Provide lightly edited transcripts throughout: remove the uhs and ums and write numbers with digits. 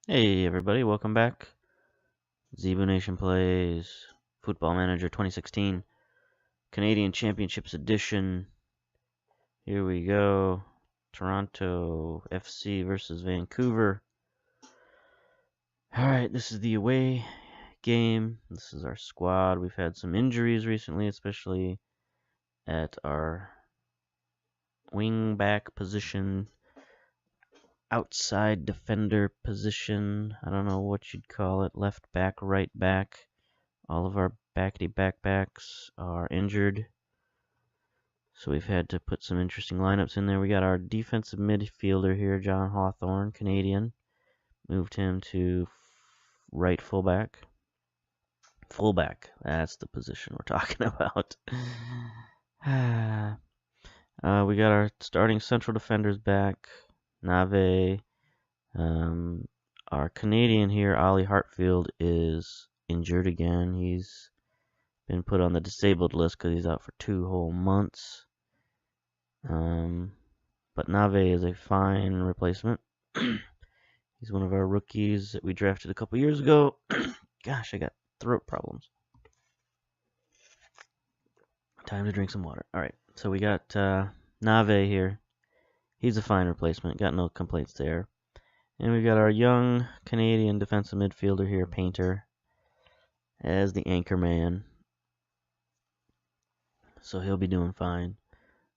Hey everybody, welcome back. Zebu Nation plays Football Manager 2016 Canadian Championships Edition. Here we go. Toronto FC versus Vancouver. Alright, this is the away game. This is our squad. We've had some injuries recently, especially at our wing back position, outside defender position. I don't know what you'd call it. Left back, right back. All of our backbacks are injured, so we've had to put some interesting lineups in there. We got our defensive midfielder here, John Hawthorne, Canadian. Moved him to right fullback. Fullback, that's the position we're talking about. We got our starting central defenders back. Nave. Our Canadian here, Ollie Hartfield, is injured again. He's been put on the disabled list because he's out for 2 whole months. But Nave is a fine replacement. He's one of our rookies that we drafted a couple years ago. Gosh, I got throat problems. Time to drink some water. All right, so we got Nave here. He's a fine replacement. Got no complaints there. And we got our young Canadian defensive midfielder here, Painter, as the anchor man. So he'll be doing fine.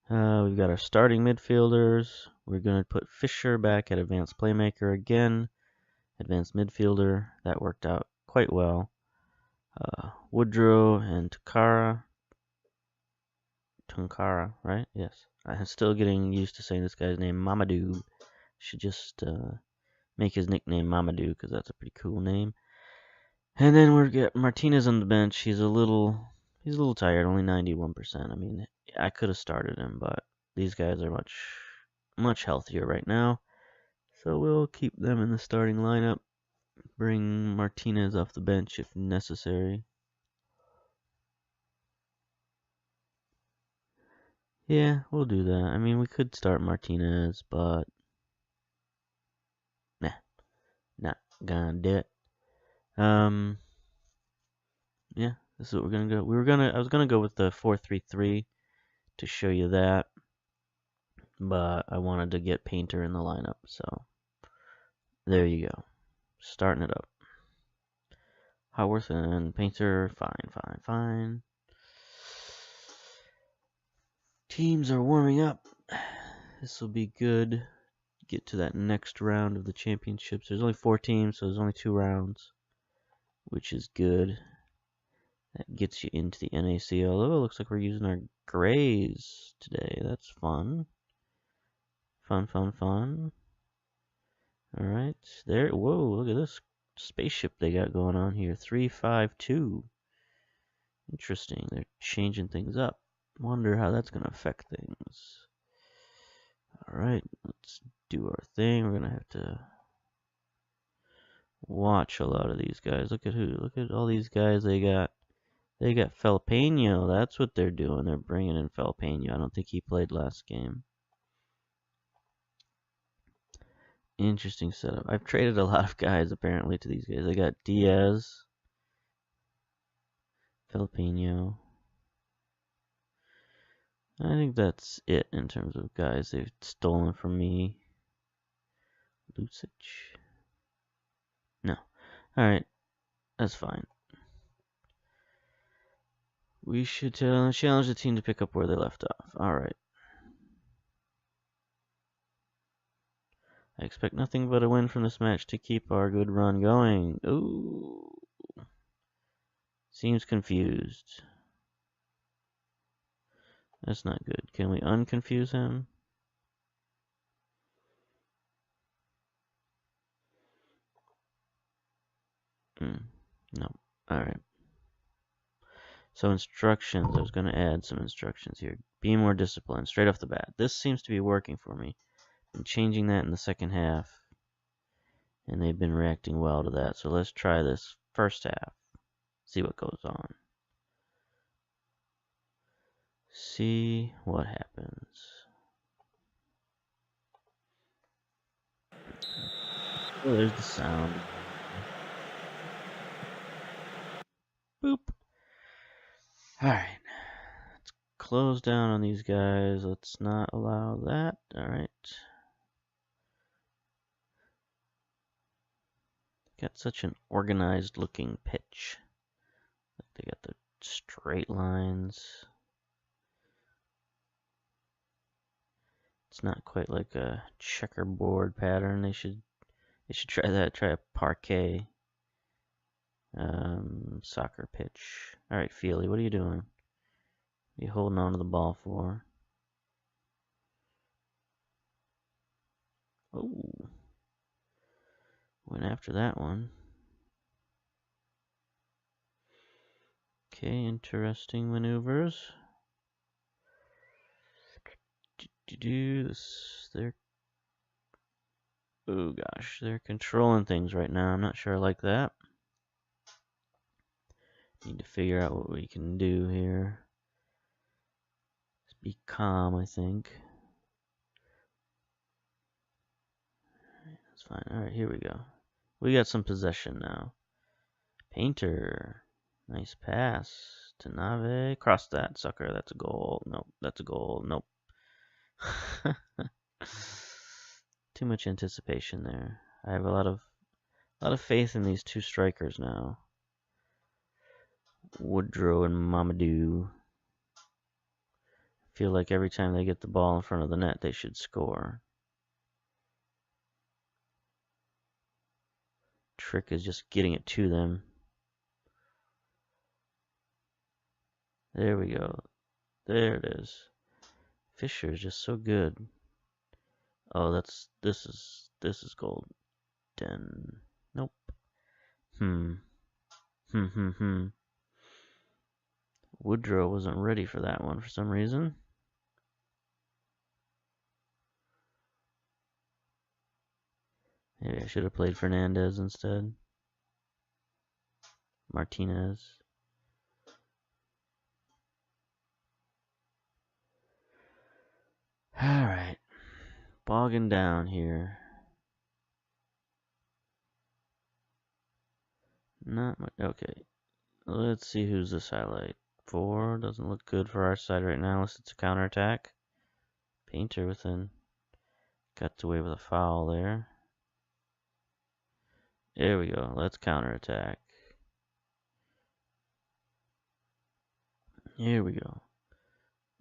We've got our starting midfielders. We're going to put Fisher back at advanced playmaker again. Advanced midfielder. That worked out quite well. Woodrow and Tunkara, right? Yes. I'm still getting used to saying this guy's name, Mamadou. Should just make his nickname Mamadou because that's a pretty cool name. And then we've got Martinez on the bench. He's a little tired, only 91%. I mean, I could have started him, but these guys are much healthier right now. So we'll keep them in the starting lineup. Bring Martinez off the bench if necessary. Yeah, we'll do that. I mean, we could start Martinez, but nah, not gonna do it. Yeah, this is what we're gonna go. I was gonna go with the 4-3-3 to show you that, but I wanted to get Painter in the lineup, so there you go. Starting it up. Howarth and Painter, fine. Teams are warming up. This will be good. Get to that next round of the championships. There's only 4 teams, so there's only 2 rounds, which is good. That gets you into the NACL. Oh, it looks like we're using our grays today. That's fun. Fun. Alright, there. Whoa, look at this spaceship they got going on here. 352. Interesting. They're changing things up. Wonder how that's going to affect things. Alright, let's do our thing. We're going to have to watch a lot of these guys. Look at all these guys they got. They got Felpeño. That's what they're doing. They're bringing in Felpeño. I don't think he played last game. Interesting setup. I've traded a lot of guys apparently to these guys. I got Diaz, Felpeño. I think that's it in terms of guys they've stolen from me. Lucic. No. Alright. That's fine. We should challenge the team to pick up where they left off. Alright. I expect nothing but a win from this match to keep our good run going. Ooh. Seems confused. That's not good. Can we unconfuse him? No. Alright. So instructions. I was going to add some instructions here. Be more disciplined. Straight off the bat. This seems to be working for me. I'm changing that in the second half. And they've been reacting well to that. So let's try this first half. See what goes on. See what happens. Oh, there's the sound again. Boop. Alright. Let's close down on these guys. Let's not allow that. Alright. Got such an organized looking pitch. They got the straight lines. It's not quite like a checkerboard pattern. They should try that. Try a parquet soccer pitch. All right, Feely, what are you doing? What are you holding on to the ball for? Oh, went after that one. Okay, interesting maneuvers. They're oh gosh, they're controlling things right now. I'm not sure I like that. Need to figure out what we can do here. Just be calm, I think. That's fine. All right, here we go. We got some possession now. Painter. Nice pass to Nave. Cross that sucker. That's a goal. Nope. That's a goal. Nope. Too much anticipation there. I have a lot of faith in these two strikers now. Woodrow and Mamadou. Feel like every time they get the ball in front of the net, they should score. Trick is just getting it to them. There we go. There it is. Fisher is just so good. Oh, this is golden. Nope. Woodrow wasn't ready for that one for some reason. Maybe I should have played Fernandez instead. Martinez. Alright. Bogging down here. Not much. Okay. Let's see who's this highlight. 4 doesn't look good for our side right now unless it's a counterattack. Painter within. Got away with a foul there. There we go. Let's counterattack. Here we go.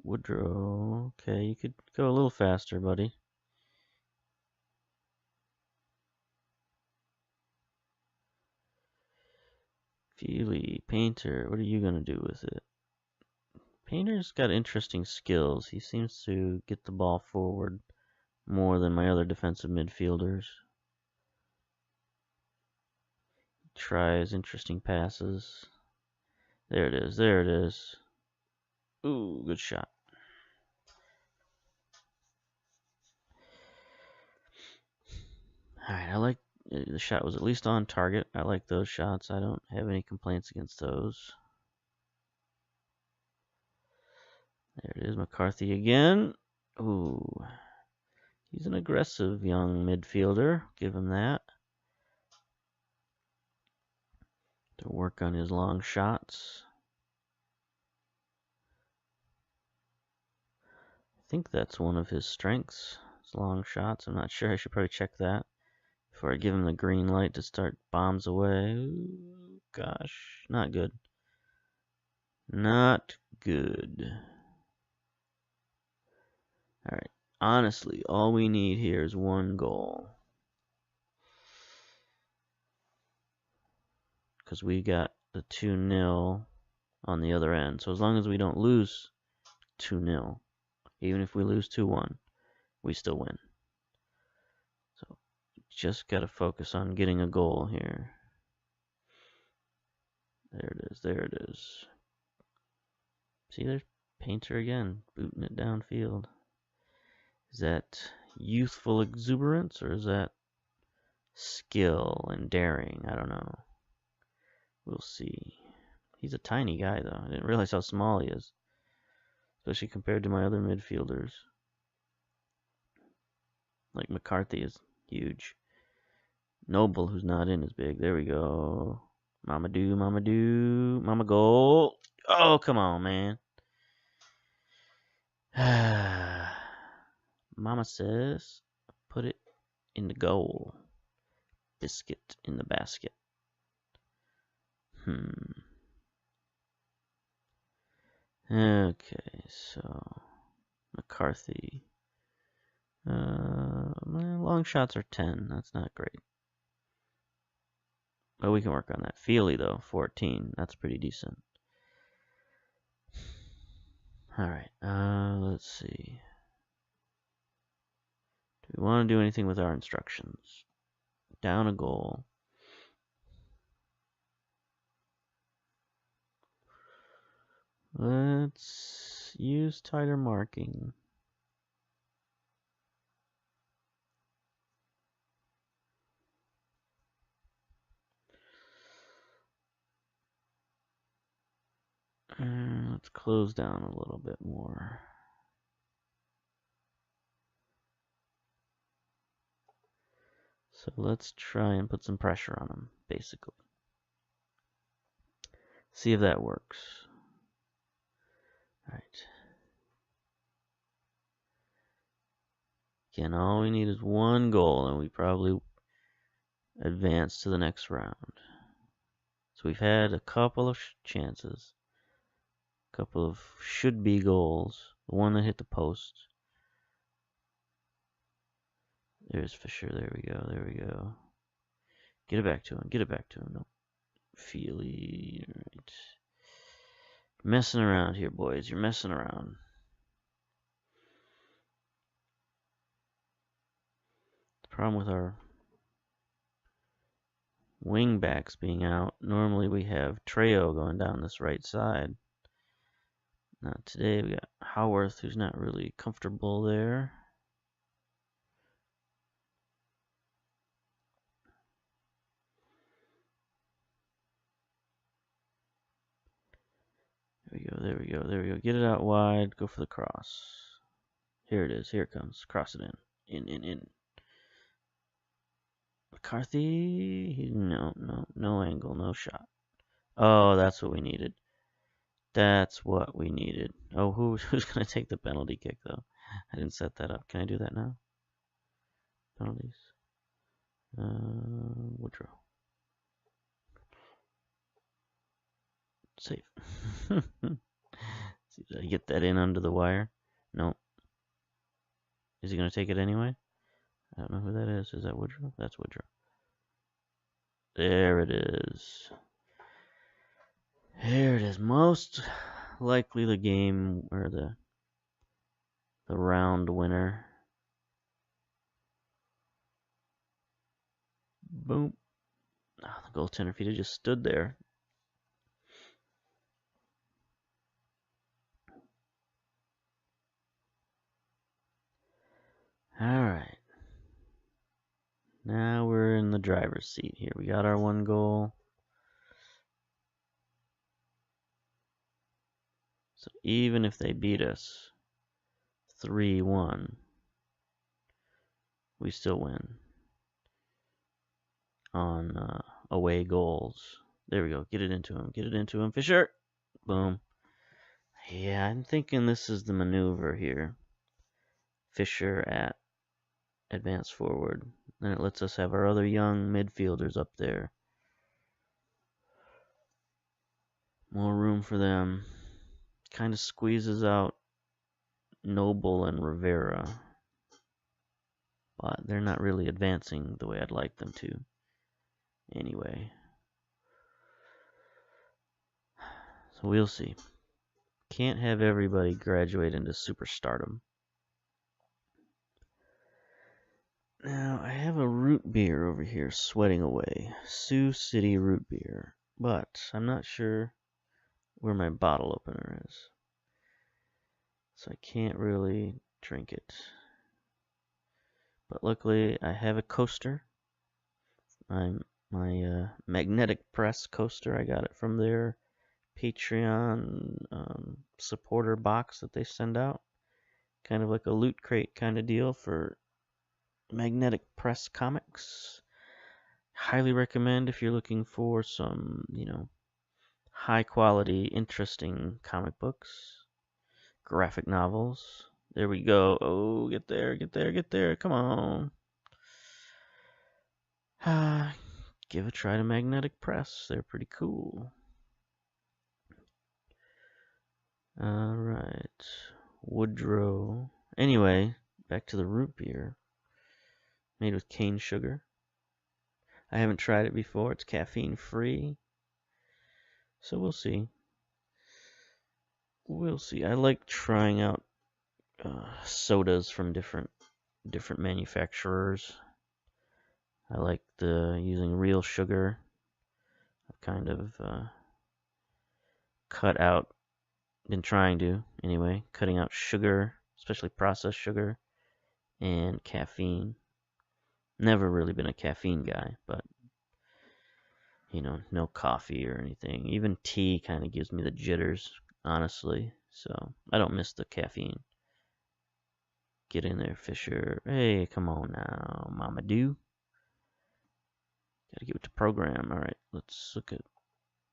Woodrow. Okay, you could go a little faster, buddy. Feely, Painter, what are you going to do with it? Painter's got interesting skills. He seems to get the ball forward more than my other defensive midfielders. He tries interesting passes. There it is. There it is. Ooh, good shot. Alright, I like the shot was at least on target. I like those shots. I don't have any complaints against those. There it is, McCarthy again. Ooh. He's an aggressive young midfielder. Give him that. To work on his long shots. I think that's one of his strengths. His long shots. I'm not sure. I should probably check that before I give him the green light to start bombs away. Ooh, gosh. Not good. Not good. Alright. Honestly, all we need here is one goal. Because we got the 2-0 on the other end. So as long as we don't lose 2-0, even if we lose 2-1, we still win. So just got to focus on getting a goal here. There it is. There it is. See, there's Painter again, booting it downfield. Is that youthful exuberance or is that skill and daring? I don't know. We'll see. He's a tiny guy, though. I didn't realize how small he is, especially compared to my other midfielders. Like McCarthy is huge. Noble, who's not in, is big. There we go. Mama do, mama do, mama goal. Oh, come on, man. Mama says, put it in the goal. Biscuit in the basket. Okay, so McCarthy. Long shots are 10. That's not great. But we can work on that. Feely, though, 14. That's pretty decent. Alright, let's see. Do we want to do anything with our instructions? Down a goal. Let's use tighter marking. Let's close down a little bit more. So let's try and put some pressure on them, basically. See if that works. Alright. Again, all we need is one goal, and we probably advance to the next round. So we've had a couple of chances. A couple of should-be goals. The one that hit the post. There's Fisher. There we go. There we go. Get it back to him. Get it back to him. No. Feely. Right. Messing around here, boys. You're messing around. The problem with our wing backs being out, normally we have Trejo going down this right side. Not today. We got Howarth, who's not really comfortable there. There we go, there we go, there we go. Get it out wide, go for the cross. Here it is, here it comes. Cross it in. In. McCarthy, no angle, no shot. Oh, that's what we needed. That's what we needed. Oh, who's going to take the penalty kick, though? I didn't set that up. Can I do that now? Penalties. Woodrow. Safe. See, did I get that in under the wire? Nope. Is he going to take it anyway? I don't know who that is. Is that Woodrow? That's Woodrow. There it is. There it is. Most likely the game or the round winner. Boom. Oh, the goaltender, if he'd have just stood there. Alright. Now we're in the driver's seat here. We got our one goal. So even if they beat us 3-1, we still win on away goals. There we go. Get it into him. Get it into him. Fisher. Boom. Yeah, I'm thinking this is the maneuver here. Fisher at advance forward. Then it lets us have our other young midfielders up there. More room for them. Kind of squeezes out Noble and Rivera. But they're not really advancing the way I'd like them to. Anyway. So we'll see. Can't have everybody graduate into superstardom. Now, I have a root beer over here sweating away. Sioux City root beer. But I'm not sure where my bottle opener is. So I can't really drink it. But luckily, I have a coaster. My magnetic press coaster. I got it from their Patreon supporter box that they send out. Kind of like a loot crate kind of deal for magnetic press comics. highly recommend if you're looking for some, high quality, interesting comic books, graphic novels. There we go. Oh, get there, get there, get there. Come on. Give a try to Magnetic Press. They're pretty cool. Alright. Woodrow. Anyway, back to the root beer. Made with cane sugar. I haven't tried it before. It's caffeine free. So we'll see. We'll see. I like trying out sodas from different manufacturers. I like using real sugar. I've kind of been trying to anyway, cutting out sugar, especially processed sugar, and caffeine. Never really been a caffeine guy, but no coffee or anything. Even tea kind of gives me the jitters, honestly. So I don't miss the caffeine. Get in there, Fisher. Hey, come on now, Mama Do. Gotta get with the program. Alright, let's look at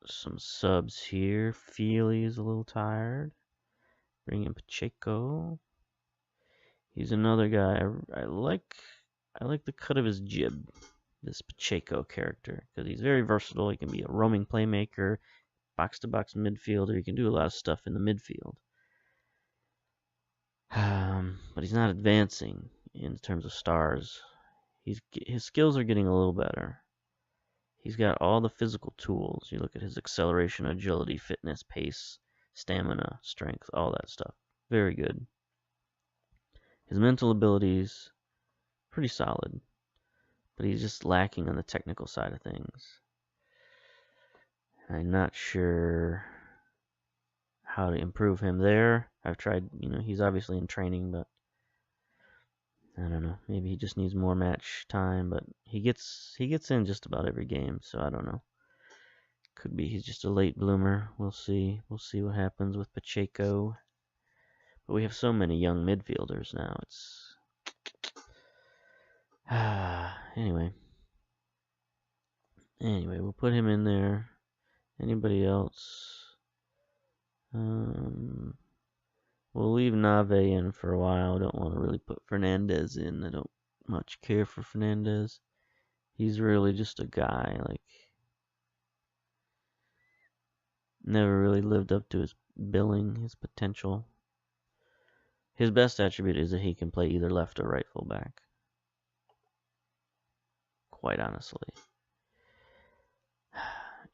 some subs here. Feely's a little tired. Bring in Pacheco. He's another guy. I like the cut of his jib, this Pacheco character, because he's very versatile. He can be a roaming playmaker, box-to-box midfielder. He can do a lot of stuff in the midfield. But he's not advancing in terms of stars. His skills are getting a little better. He's got all the physical tools. You look at his acceleration, agility, fitness, pace, stamina, strength, all that stuff. Very good. His mental abilities, pretty solid. But he's just lacking on the technical side of things. I'm not sure how to improve him there. I've tried, he's obviously in training, but I don't know. Maybe he just needs more match time, but he gets in just about every game, so I don't know. Could be he's just a late bloomer. We'll see. We'll see what happens with Pacheco. But we have so many young midfielders now. It's anyway, we'll put him in there. Anybody else? We'll leave Nave in for a while. I don't want to really put Fernandez in. I don't much care for Fernandez. He's really just a guy, never really lived up to his billing, his potential. His best attribute is that he can play either left or right fullback. Quite honestly.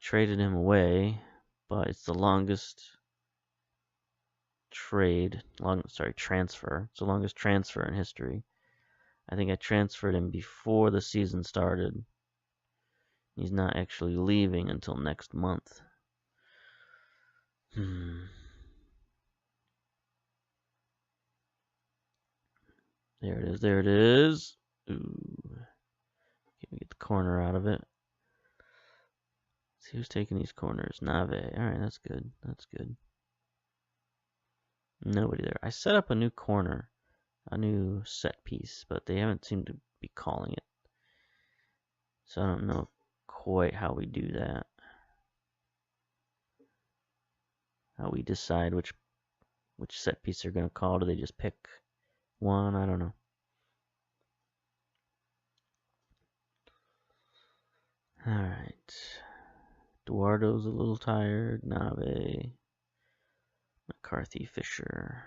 Traded him away, but it's the longest transfer. It's the longest transfer in history. I think I transferred him before the season started. He's not actually leaving until next month. There it is. Ooh. Can we get the corner out of it? Let's see who's taking these corners. Nave. Alright, that's good. That's good. Nobody there. I set up a new corner, a new set piece, but they haven't seemed to be calling it. So I don't know quite how we do that. How we decide which set piece they're going to call. Do they just pick one? I don't know. Alright. Eduardo's a little tired. Nave. McCarthy, Fisher.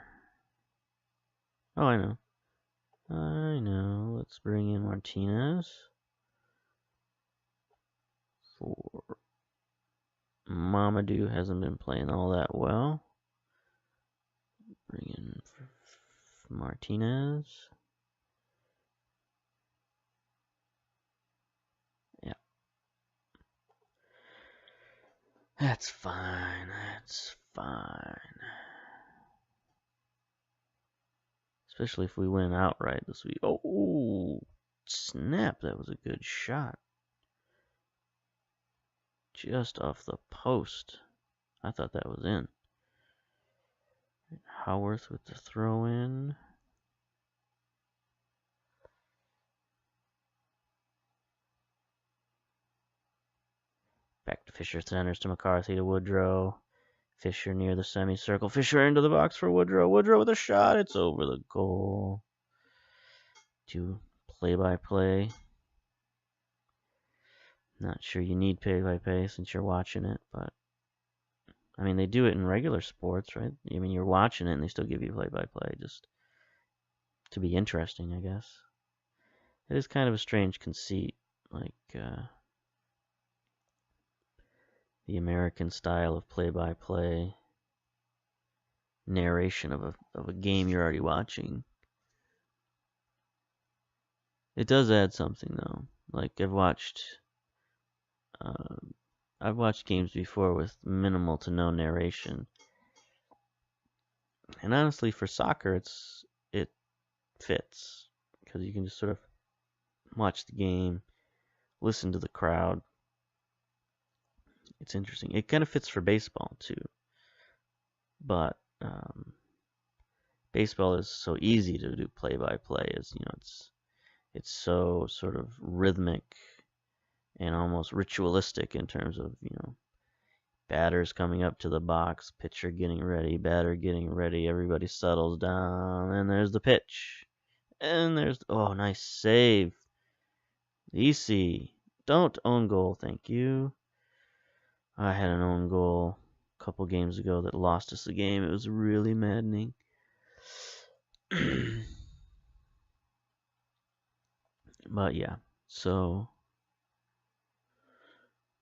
Oh, I know. Let's bring in Martinez. For Mamadou hasn't been playing all that well. Bring in Martinez. Yeah. That's fine. That's fine. Especially if we win outright this week. Oh, snap. That was a good shot. Just off the post. I thought that was in. Howarth with the throw in. Back to Fisher, centers to McCarthy to Woodrow. Fisher near the semicircle. Fisher into the box for Woodrow. Woodrow with a shot. It's over the goal. To play-by-play. Not sure you need play-by-play since you're watching it, but I mean, they do it in regular sports, right? I mean, you're watching it and they still give you play-by-play just to be interesting, I guess. It is kind of a strange conceit, like the American style of play-by-play narration of a game you're already watching. It does add something though. Like I've watched games before with minimal to no narration, and honestly, for soccer, it fits because you can just sort of watch the game, listen to the crowd. It's interesting. It kind of fits for baseball too, but baseball is so easy to do play-by-play. As you know, it's so sort of rhythmic and almost ritualistic in terms of, you know, batters coming up to the box, pitcher getting ready, batter getting ready, everybody settles down, and there's the pitch. And there's, oh, nice save. Easy. Don't own goal, thank you. I had an own goal a couple games ago that lost us the game. It was really maddening. But yeah, so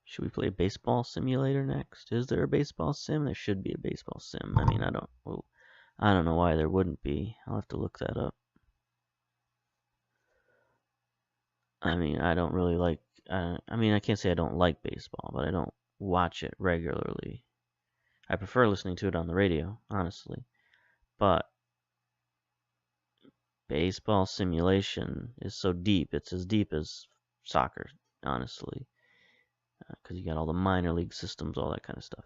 should we play baseball simulator next? Is there a baseball sim? There should be a baseball sim. I mean, I don't know why there wouldn't be. I'll have to look that up. I mean, I don't really like. I mean, I can't say I don't like baseball, but I don't watch it regularly. I prefer listening to it on the radio, honestly. But baseball simulation is so deep. It's as deep as soccer, honestly. Because you got all the minor league systems, all that kind of stuff.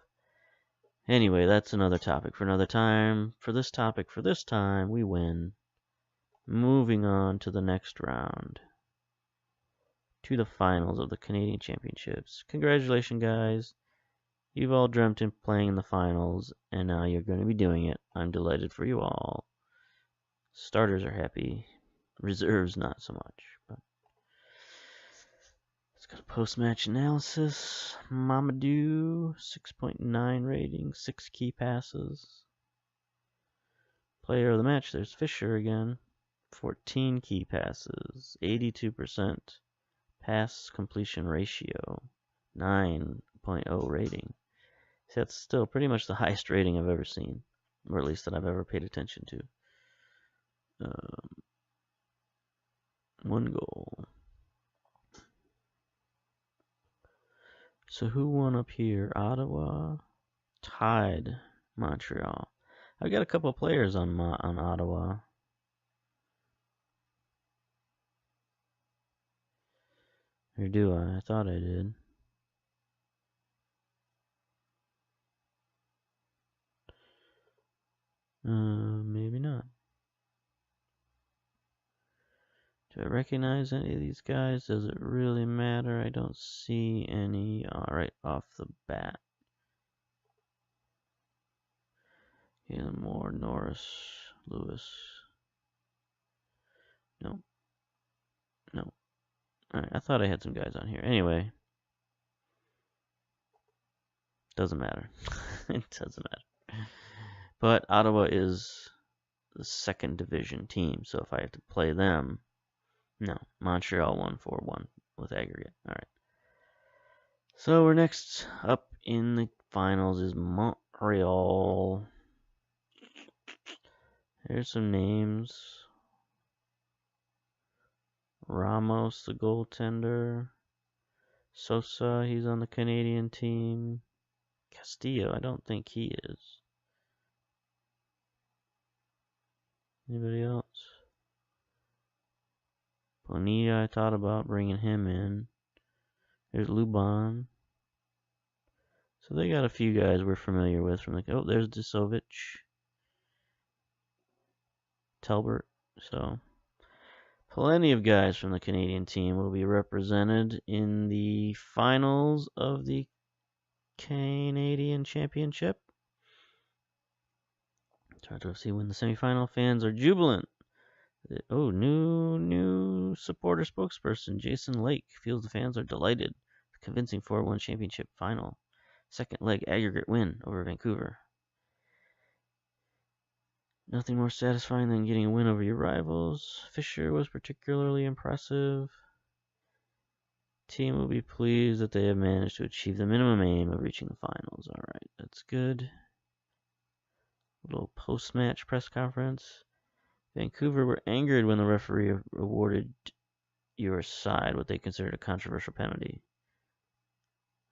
Anyway, that's another topic for another time. For this topic, for this time, we win. Moving on to the next round. To the finals of the Canadian Championships. Congratulations, guys. You've all dreamt of playing in the finals, and now you're going to be doing it. I'm delighted for you all. Starters are happy. Reserves not so much. But let's go to post-match analysis. Mamadou, 6.9 rating, 6 key passes. Player of the match, there's Fisher again. 14 key passes, 82% pass completion ratio, 9.0 rating. So that's still pretty much the highest rating I've ever seen, or at least that I've ever paid attention to. 1 goal. So who won up here? Ottawa tied Montreal. I've got a couple of players on Ottawa. Or do I? I thought I did. Maybe not. Do I recognize any of these guys? Does it really matter? I don't see any right off the bat. Moore, Norris, Lewis. No. No. Alright, I thought I had some guys on here. Anyway. Doesn't matter. It doesn't matter. But Ottawa is the second division team, so if I have to play them, no. Montreal won 4-1 with aggregate. Alright. So we're next up in the finals is Montreal. Here's some names. Ramos, the goaltender. Sosa, he's on the Canadian team. Castillo, I don't think he is. Anybody else? Bonilla, I thought about bringing him in. There's Luban. So they got a few guys we're familiar with from the. Oh, there's Desovic. Talbert. So plenty of guys from the Canadian team will be represented in the finals of the Canadian Championship. Toronto FC win the semifinal. Fans are jubilant. Oh, new supporter spokesperson Jason Lake feels the fans are delighted. Convincing 4-1 championship final. Second leg aggregate win over Vancouver. Nothing more satisfying than getting a win over your rivals. Fisher was particularly impressive. Team will be pleased that they have managed to achieve the minimum aim of reaching the finals. Alright, that's good. Little post-match press conference. Vancouver were angered when the referee awarded your side what they considered a controversial penalty.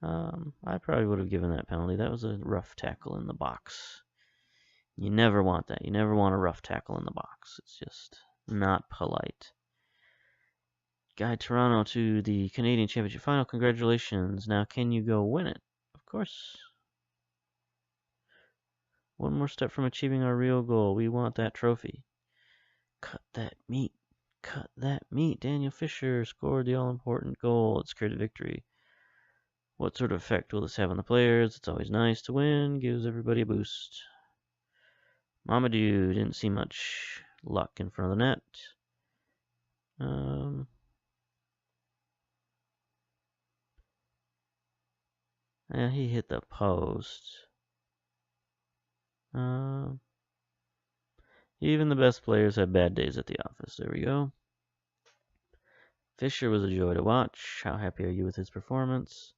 I probably would have given that penalty. That was a rough tackle in the box. You never want that. You never want a rough tackle in the box. It's just not polite. Guide Toronto to the Canadian Championship final. Congratulations. Now can you go win it? Of course. One more step from achieving our real goal. We want that trophy. Cut that meat. Cut that meat. Daniel Fisher scored the all-important goal. It secured a victory. What sort of effect will this have on the players? It's always nice to win. Gives everybody a boost. Mamadou didn't see much luck in front of the net. Yeah, he hit the post. Even the best players have bad days at the office. There we go. Fisher was a joy to watch. How happy are you with his performance?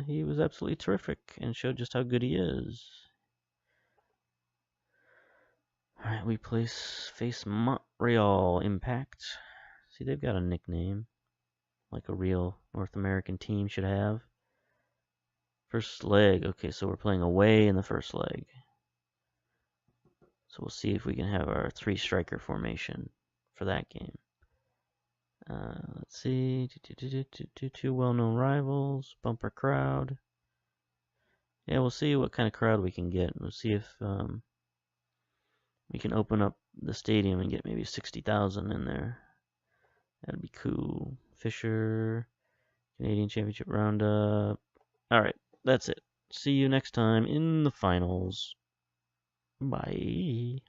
He was absolutely terrific and showed just how good he is. Alright, we face Montreal Impact. See, they've got a nickname, like a real North American team should have. First leg. Okay, so we're playing away in the first leg. So we'll see if we can have our 3-striker formation for that game. Let's see. Two well-known rivals. Bumper crowd. Yeah, we'll see what kind of crowd we can get. We'll see if we can open up the stadium and get maybe 60,000 in there. That'd be cool. Fisher, Canadian Championship Roundup. Alright, that's it. See you next time in the finals. Bye.